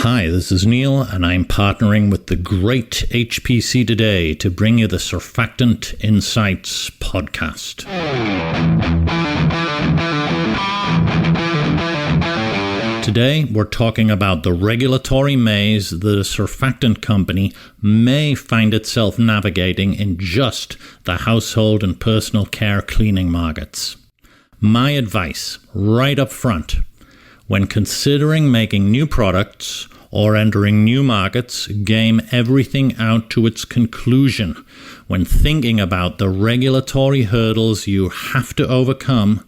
Hi, this is Neil, and I'm partnering with the great HPC Today to bring you the Surfactant Insights podcast. Today, we're talking about the regulatory maze that a surfactant company may find itself navigating in just the household and personal care cleaning markets. My advice, right up front, when considering making new products or entering new markets, game everything out to its conclusion when thinking about the regulatory hurdles you have to overcome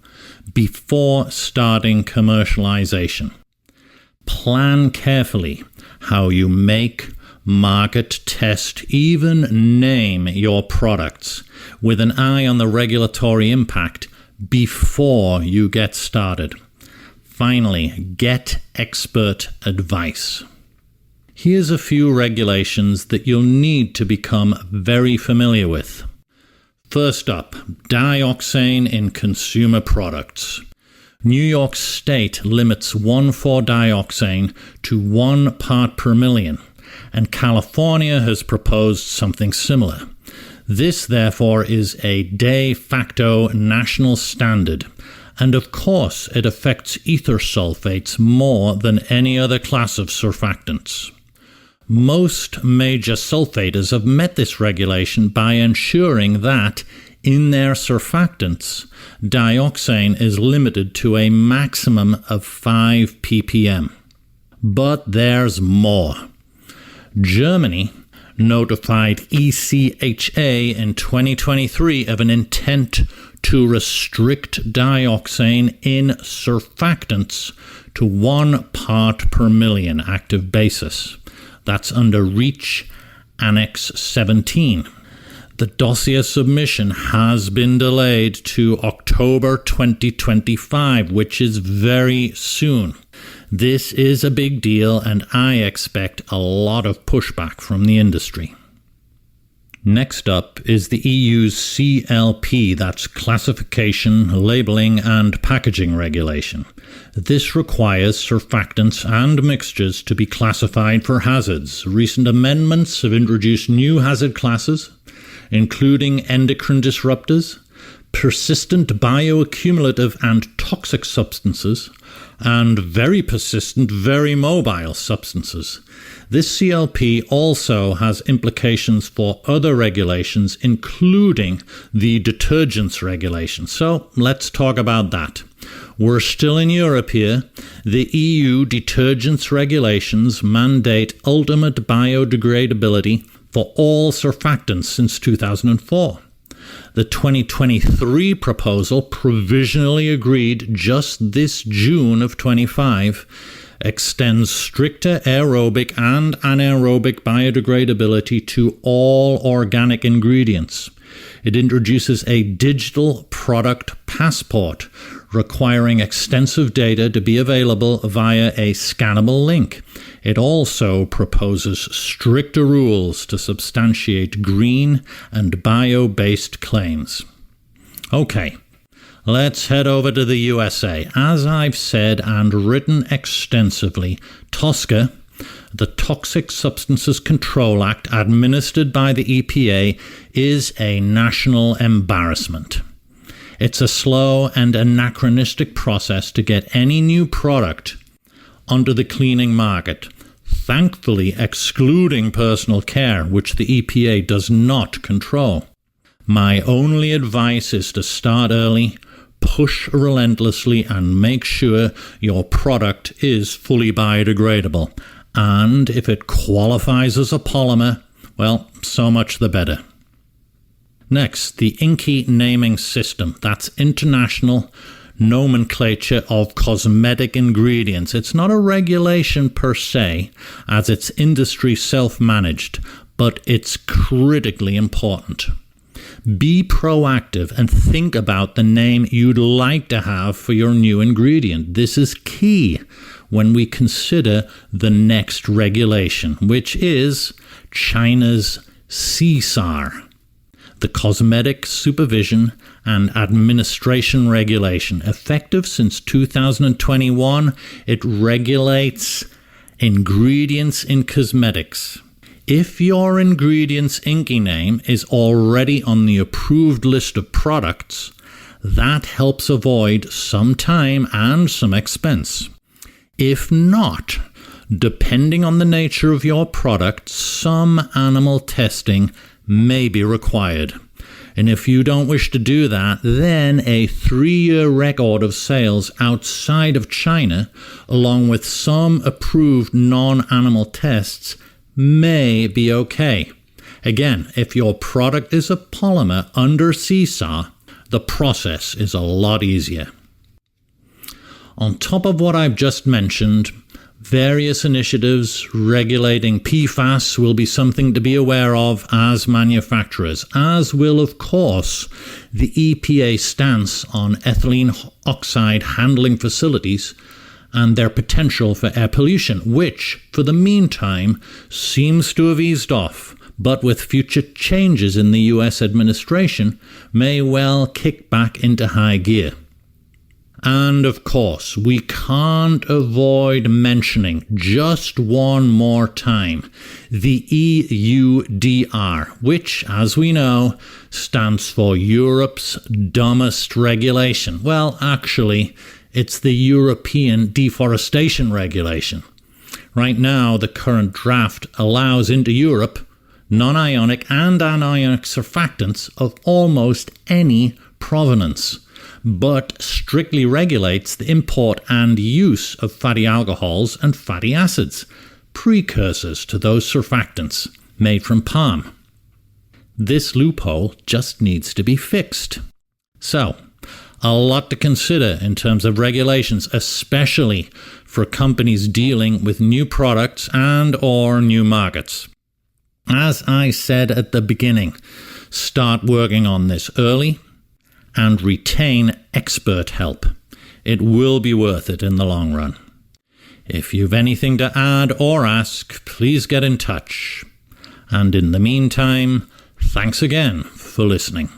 before starting commercialization. Plan carefully how you make, market, test, even name your products with an eye on the regulatory impact before you get started. Finally, get expert advice. Here's a few regulations that you'll need to become very familiar with. First up, dioxane in consumer products. New York State limits 1,4-dioxane to 1 part per million, and California has proposed something similar. This, therefore, is a de facto national standard, and of course it affects ether sulfates more than any other class of surfactants. Most major sulfators have met this regulation by ensuring that, in their surfactants, dioxane is limited to a maximum of 5 ppm. But there's more. Germany notified ECHA in 2023 of an intent to restrict dioxane in surfactants to 1 part per million active basis. That's under REACH Annex 17. The dossier submission has been delayed to October 2025, which is very soon. This is a big deal, and I expect a lot of pushback from the industry. Next up is the EU's CLP, that's Classification, Labeling and Packaging Regulation. This requires surfactants and mixtures to be classified for hazards. Recent amendments have introduced new hazard classes, including endocrine disruptors, persistent bioaccumulative and toxic substances, and very persistent, very mobile substances. This CLP also has implications for other regulations, including the Detergents regulation. So let's talk about that. We're still in Europe here. The EU Detergents regulations mandate ultimate biodegradability for all surfactants since 2004. The 2023 proposal, provisionally agreed just this June of 25, extends stricter aerobic and anaerobic biodegradability to all organic ingredients. It introduces a digital product passport, requiring extensive data to be available via a scannable link. It also proposes stricter rules to substantiate green and bio-based claims. Okay, let's head over to the USA. As I've said and written extensively, TSCA, the Toxic Substances Control Act administered by the EPA, is a national embarrassment. It's a slow and anachronistic process to get any new product onto the cleaning market, thankfully excluding personal care, which the EPA does not control. My only advice is to start early, push relentlessly, and make sure your product is fully biodegradable. And if it qualifies as a polymer, well, so much the better. Next, the INCI naming system. That's International Nomenclature of Cosmetic Ingredients. It's not a regulation per se, as it's industry self-managed, but it's critically important. Be proactive and think about the name you'd like to have for your new ingredient. This is key when we consider the next regulation, which is China's CSAR, the Cosmetic Supervision and Administration Regulation. Effective since 2021, it regulates Ingredients in cosmetics. If your ingredients INCI name is already on the approved list of products, that helps avoid some time and some expense. If not, depending on the nature of your product, some animal testing may be required. And if you don't wish to do that, then a 3-year record of sales outside of China, along with some approved non-animal tests, may be okay. Again, if your product is a polymer under CSAR, the process is a lot easier. On top of what I've just mentioned, various initiatives regulating PFAS will be something to be aware of as manufacturers, as will, of course, the EPA stance on ethylene oxide handling facilities and their potential for air pollution, which, for the meantime, seems to have eased off, but with future changes in the US administration, may well kick back into high gear. And of course, we can't avoid mentioning just one more time the EUDR, which, as we know, stands for Europe's dumbest regulation. Well, actually, it's the European Deforestation Regulation. Right now, the current draft allows into Europe non-ionic and anionic surfactants of almost any provenance, but strictly regulates the import and use of fatty alcohols and fatty acids, precursors to those surfactants made from palm. This loophole just needs to be fixed. So, a lot to consider in terms of regulations, especially for companies dealing with new products and/or new markets. As I said at the beginning, start working on this early and retain expert help. It will be worth it in the long run. If you've anything to add or ask, please get in touch. And in the meantime, thanks again for listening.